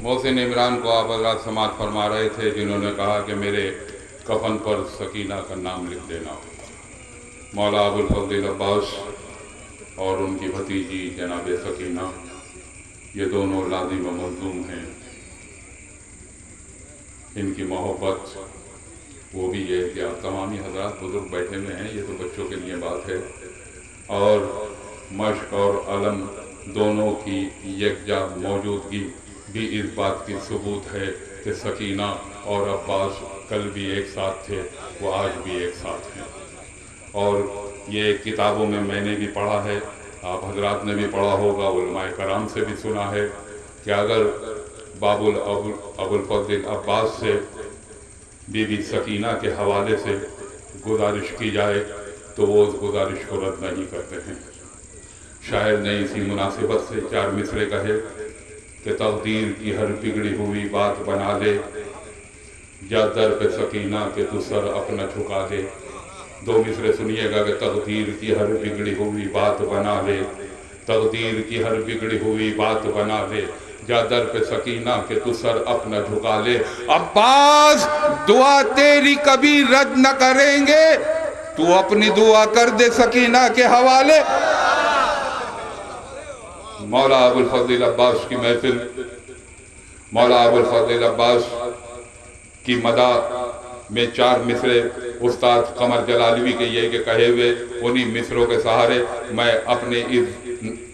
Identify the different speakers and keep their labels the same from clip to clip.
Speaker 1: محسن عمران کو آپ حضرات سماعت فرما رہے تھے، جنہوں نے کہا کہ میرے کفن پر سکینہ کا نام لکھ دینا۔ مولا ابوالفضل عباس اور ان کی بھتیجی جناب سکینہ، یہ دونوں لازم و ملزوم ہیں۔ ان کی محبت وہ بھی یہ کہ آپ تمامی حضرات بزرگ بیٹھے ہوئے ہیں، یہ تو بچوں کے لیے بات ہے، اور مشق اور علم دونوں کی یکجا موجودگی بھی اس بات کی ثبوت ہے کہ سکینہ اور عباس کل بھی ایک ساتھ تھے، وہ آج بھی ایک ساتھ ہیں۔ اور یہ کتابوں میں نے بھی پڑھا ہے، آپ حضرات نے بھی پڑھا ہوگا، علماء کرام سے بھی سنا ہے کہ اگر ابوالفضل عباس سے بی بی سکینہ کے حوالے سے گزارش کی جائے تو وہ اس گزارش کو رد نہیں کرتے ہیں۔ شاعر نے اسی مناسبت سے 4 مصرے کہے کہ تقدیر کی ہر بگڑی ہوئی بات بنا لے، جا در پہ سکینہ کہ تو سر اپنا جھکا دے۔ 2 مصرے سنیے گا کہ تقدیر کی ہر بگڑی ہوئی بات بنا لے، تقدیر کی ہر بگڑی ہوئی بات بنا لے، جا در پہ سکینہ کہ تو سر اپنا جھکا لے۔ عباس دعا تیری کبھی رد نہ کریں گے، تو اپنی دعا کر دے سکینہ کے حوالے۔ مولا ابوالفضل عباس کی محفل، مولا ابوالفضل عباس کی مدح میں 4 مصرے استاد قمر جلالوی کے یہ کہ کہے ہوئے، انہی مصروں کے سہارے میں اپنے اس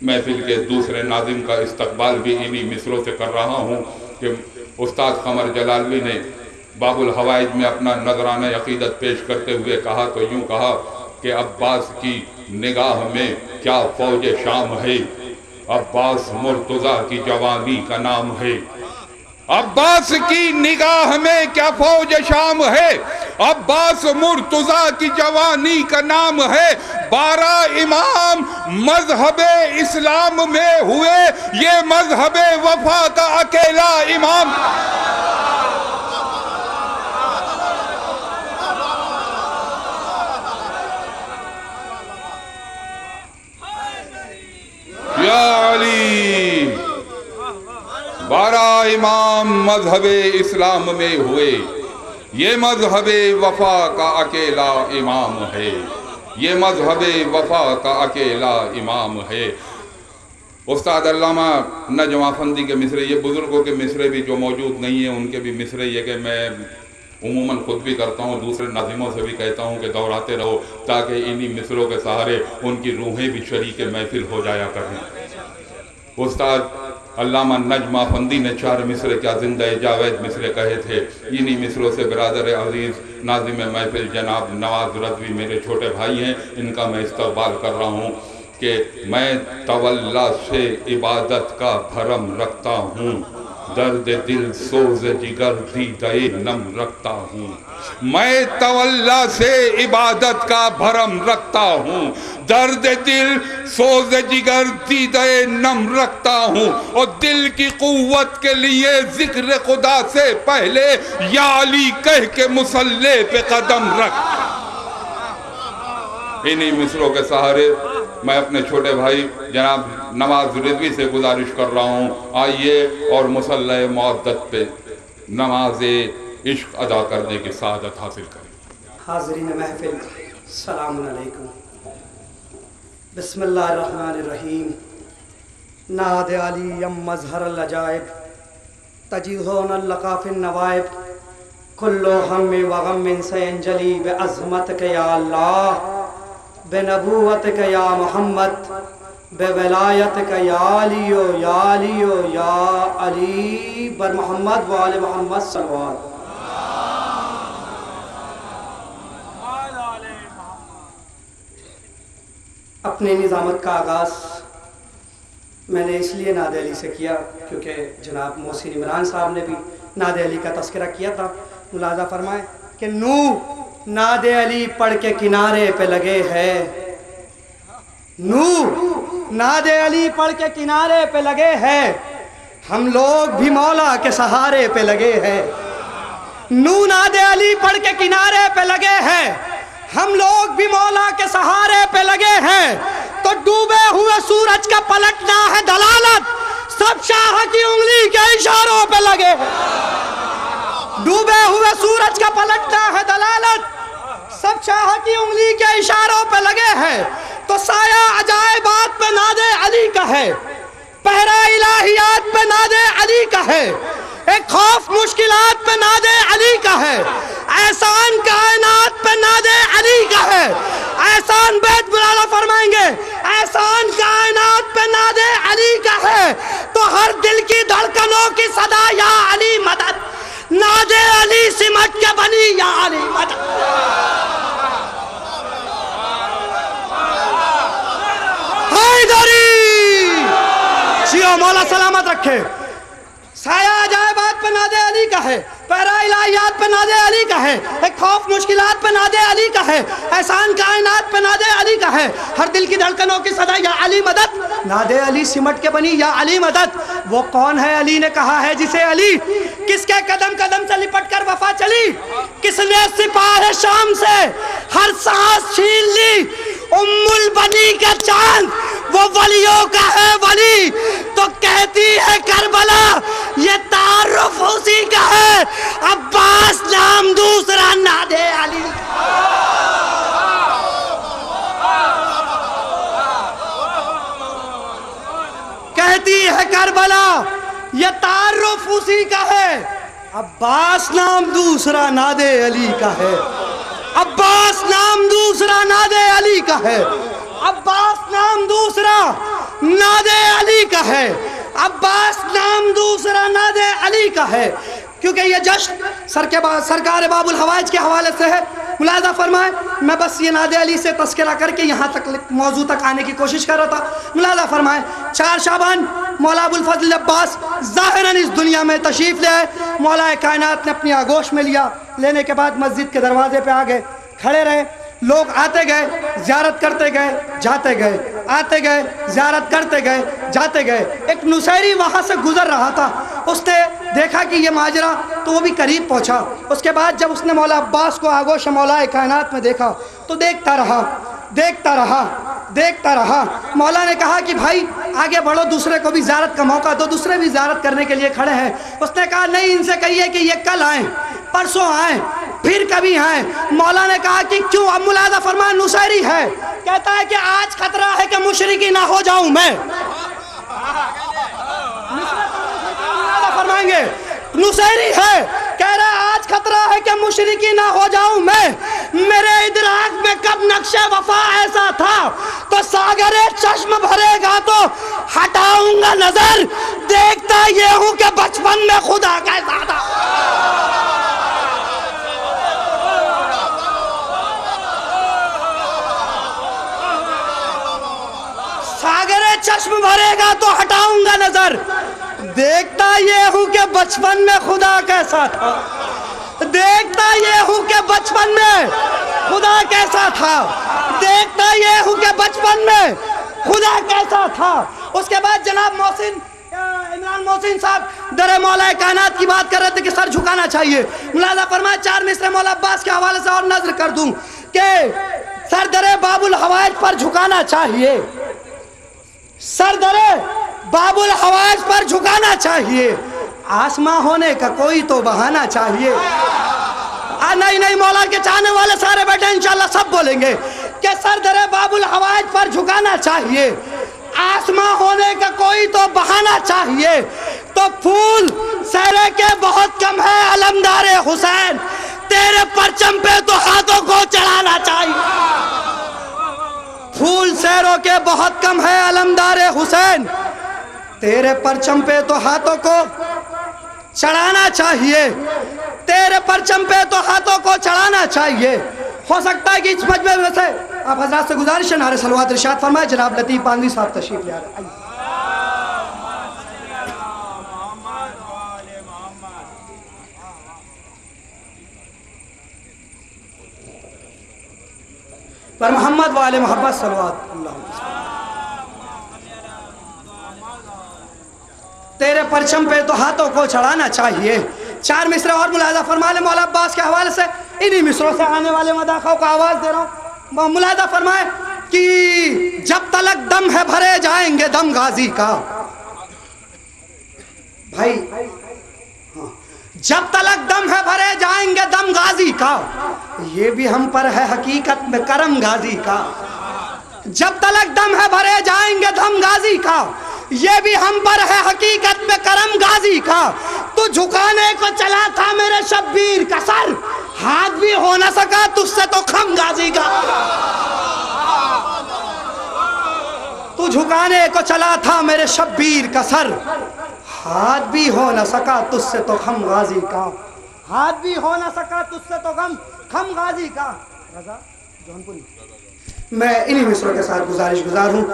Speaker 1: محفل کے دوسرے ناظم کا استقبال بھی انہی مصروں سے کر رہا ہوں کہ استاد قمر جلالوی نے باب الحوائج میں اپنا نذرانہ عقیدت پیش کرتے ہوئے کہا تو یوں کہا کہ عباس کی نگاہ میں کیا فوج شام ہے، عباس مرتضیٰ کی جوانی کا نام ہے۔ عباس کی نگاہ میں کیا فوج شام ہے، عباس مرتضیٰ کی جوانی کا نام ہے۔ 12 امام مذہب اسلام میں ہوئے، یہ مذہب وفا کا اکیلا امام۔ یا علی 12 امام مذہب اسلام میں ہوئے، یہ مذہب وفا کا اکیلا امام ہے، یہ مذہب وفا کا اکیلا امام ہے۔ استاد علامہ نجم افندی کے مصرے، یہ بزرگوں کے مصرے بھی جو موجود نہیں ہیں ان کے بھی مصرے، یہ کہ میں عموماً خود بھی کرتا ہوں، دوسرے ناظموں سے بھی کہتا ہوں کہ دہراتے رہو تاکہ انہی مصروں کے سہارے ان کی روحیں بھی شریک محفل ہو جایا کریں۔ استاد علامہ نجم افندی نے 4 مصرے کیا زندہ جاوید مصرے کہے تھے، انہی مصروں سے برادر عزیز ناظم محفل جناب نواز رضوی میرے چھوٹے بھائی ہیں، ان کا میں استقبال کر رہا ہوں کہ میں تولا سے عبادت کا بھرم رکھتا ہوں، درد دل سوز جگر دیدہ نم رکھتا ہوں۔ میں تولا سے عبادت کا بھرم رکھتا ہوں، درد دل سوز جگر دیدہ نم رکھتا ہوں، اور دل کی قوت کے لیے ذکر خدا سے پہلے یا علی کہہ کے مصلی پہ قدم رکھ۔ انہی مصروں کے سہارے میں اپنے چھوٹے بھائی جناب نواز رضوی سے گزارش کر رہا ہوں، آئیے اور مصلی معدت پہ نماز عشق ادا کرنے کی سعادت حاصل کریں۔
Speaker 2: حاضرین محفل السلام علیکم۔ بسم اللہ الرحمن الرحیم۔ ناد علی ام مظہر العجائب، تجیزون اللقاف النوائب، کلو ہم و غم سینجلی بعظمتک یا اللہ، بنبوتک یا محمد، بولایتک یا علیو یا علیو یا علی، بر محمد و آل محمد صلوات۔ اپنی نظامت کا آغاز میں نے اس لیے ناد علی سے کیا کیونکہ جناب محسن عمران صاحب نے بھی ناد علی کا تذکرہ کیا تھا۔ ملاحظہ فرمائیں کہ نو ناد علی پڑھ کے کنارے پہ لگے ہیں، نو ناد علی پڑھ کے کنارے پہ لگے ہیں، ہم لوگ بھی مولا کے سہارے پہ لگے ہیں۔ نو ناد علی پڑھ کے کنارے پہ لگے ہیں، ہم لوگ بھی مولا کے سہارے پہ لگے ہیں، تو ڈوبے ہوئے سورج کا پلٹنا ہے دلالت، سب شاہ کی انگلی کے اشاروں پہ لگے ہیں، ڈوبے ہوئے سورج کا پلٹتا ہے دلالت، سب چاہتی انگلی کے اشاروں پہ لگے ہیں، تو سایہ عجائبات پہ ناد علی کا ہے، پہرا الہیات پہ ناد علی کا ہے، ایک خوف مشکلات پہ ناد علی کا ہے، احسان کائنات پہ ناد علی کا ہے، احسان بیت بلالا فرمائیں گے احسان کائنات پہ ناد علی کا ہے، تو ہر دل کی دھڑکنوں کی صدا یا علی مدد، ناد علی سمٹ کے بنی یا علی مدد۔ حیدری شیعہ مولا سلامت رکھے، سایہ عجائبات پہ ناد علی کا ہے، پہرا الہیات پہ ناد علی کا ہے، ایک خوف مشکلات پہ ناد علی کا ہے، احسان کائنات پہ ناد علی کا ہے، ہر دل کی دھڑکنوں کی صدا یا علی مدد، ناد علی سمٹ کے بنی یا علی مدد۔ وہ کون ہے علی نے کہا ہے جسے علی، کس کے قدم قدم سے لپٹ کر وفا چلی، کس نے سپاہ شام سے ہر سانس چھین لی، ام البنی کا چاند وہ ولیوں کا ہے ولی، تو کہتی ہے کربلا یہ تعارف اسی کا ہے، عباس نام دوسرا ناد علی۔ کہتی ہے کربلا یہ تعارف اسی کا ہے، عباس نام دوسرا ناد علی کا ہے، عباس نام دوسرا ناد علی کا ہے، عباس نام دوسرا ناد علی کا ہے، عباس نام دوسرا ناد علی کا ہے، کیونکہ یہ جشن سرکار باب الحوائج کے حوالے سے ہے۔ ملاحظہ فرمائیں، میں بس یہ ناد علی سے تذکرہ کر کے یہاں تک موضوع تک آنے کی کوشش کر رہا تھا۔ ملاحظہ فرمائیں 4 شعبان مولا ابوالفضل عباس ظاہراً اس دنیا میں تشریف لے آئے، مولا کائنات نے اپنی آغوش میں لیا، لینے کے بعد مسجد کے دروازے پہ آ گئے، کھڑے رہے، لوگ آتے گئے زیارت کرتے گئے جاتے گئے، آتے گئے زیارت کرتے گئے جاتے گئے۔ ایک نصیری وہاں سے گزر رہا تھا، اس نے دیکھا کہ یہ ماجرا، تو وہ بھی قریب پہنچا۔ اس کے بعد جب اس نے مولا عباس کو آغوش مولا کائنات میں دیکھا تو دیکھتا رہا دیکھتا رہا دیکھتا رہا۔ مولا نے کہا کہ بھائی آگے بڑھو، دوسرے کو بھی زیارت کا موقع دو، دوسرے بھی زیارت کرنے کے لیے کھڑے ہیں۔ اس نے کہا نہیں، ان سے کہیے کہ یہ کل آئیں، پرسوں آئیں، پھر کبھی آئیں۔ مولا نے کہا کہ کیوں؟ اب ملاحظہ فرمائیں، نصیری ہے، کہتا ہے کہ آج خطرہ ہے کہ مشرکی نہ ہو جاؤں میں۔ فرمائیں گے نصیری ہے، کہہ رہا ہے آج خطرہ ہے کہ مشرکی نہ ہو جاؤں میں، میرے ادراک میں کب نقش وفا ایسا تھا، تو ساگر چشم بھرے گا تو ہٹاؤں گا نظر، دیکھتا یہ ہوں کہ بچپن میں خدا کیسا تھا۔ ساگر چشم بھرے گا تو ہٹاؤں گا نظر، دیکھتا یہ ہوں کہ بچپن میں خدا کیسا تھا، دیکھتا یہ ہوں کہ بچپن میں خدا کیسا تھا، دیکھتا یہ ہوں کہ بچپن میں خدا کیسا تھا۔ اس کے بعد جناب محسن عمران محسن صاحب در مولا کائنات کی بات کر رہے تھے کہ سر جھکانا چاہیے۔ ملاحظہ فرمایا 4 مصرے مولا عباس کے حوالے سے اور نظر کر دوں کہ سر در باب الحوائج پر جھکانا چاہیے، سر در باب الحوائج پر جھکانا چاہیے، آسماں ہونے کا کوئی تو بہانا چاہیے۔ نہیں مولا کے چاہنے والے سارے بیٹھے انشاءاللہ سب بولیں گے کہ سر در باب الحوائج پر جھکانا چاہیے، آسماں ہونے کا کوئی تو بہانا چاہیے، تو پھول سہرے کے بہت کم ہے علمدار حسین، تیرے پرچم پہ تو ہاتھوں کو چڑھانا چاہیے۔ پھول سہروں کے بہت کم ہے علمدار حسین، تیرے پرچم پہ تو ہاتھوں کو چڑھانا چاہیے، تیرے پرچم پہ تو ہاتھوں کو چڑھانا چاہیے۔ ہو سکتا ہے کہ اس مجمع میں سے آپ حضرات سے گزارش ہے نعرہ صلوات ارشاد فرمائے۔ جناب لطیف پانوی صاحب تشریف لے آئے۔ پر محمد و آل محبت صلوات اللہ علیہ وسلم۔ تیرے پرچم پہ تو ہاتھوں کو چڑھانا چاہیے۔ 4 مصرے اور ملاحظہ فرما لیں مولا عباس کے حوالے سے، انہی مصروں سے آنے والے مداخوں کو آواز دے رہا ہوں۔ ملاحظہ فرمائے کہ جب تلک دم ہے بھرے جائیں گے دم غازی کا۔ بھائی جب تلک دم ہے بھرے جائیں گے دم غازی کا، یہ بھی ہم پر ہے حقیقت میں کرم غازی کا۔ جب تلک دم ہے بھرے جائیں گے دم غازی کا، یہ بھی ہم پر ہے حقیقت میں کرم غازی کا۔ تو جھکانے کو چلا تھا میرے شبیر کا سر، ہاتھ بھی ہو نہ سکا تجھ سے تو خم غازی کا۔ تو جھکانے کو چلا تھا میرے شبیر کا سر، ہاتھ بھی ہو نہ سکا تجھ سے تو خم غازی کا۔ ہاتھ بھی ہو نہ سکا تجھ سے تو خم غازی کا۔ رضا جون پوری۔ میں انہی مصروں کے ساتھ گزارش گزار ہوں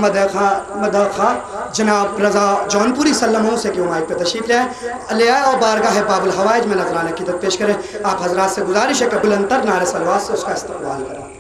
Speaker 2: مدح خواہ جناب رضا جون پوری صلی اللہ علیہ وسلم سے کہ وہ مائک پہ تشریف لے آئے اور بارگاہ باب الحوائج میں نذرانہ عقیدت پیش کریں۔ آپ حضرات سے گزارش ہے کہ بلند تر نعرہ صلوات سے اس کا استقبال کریں۔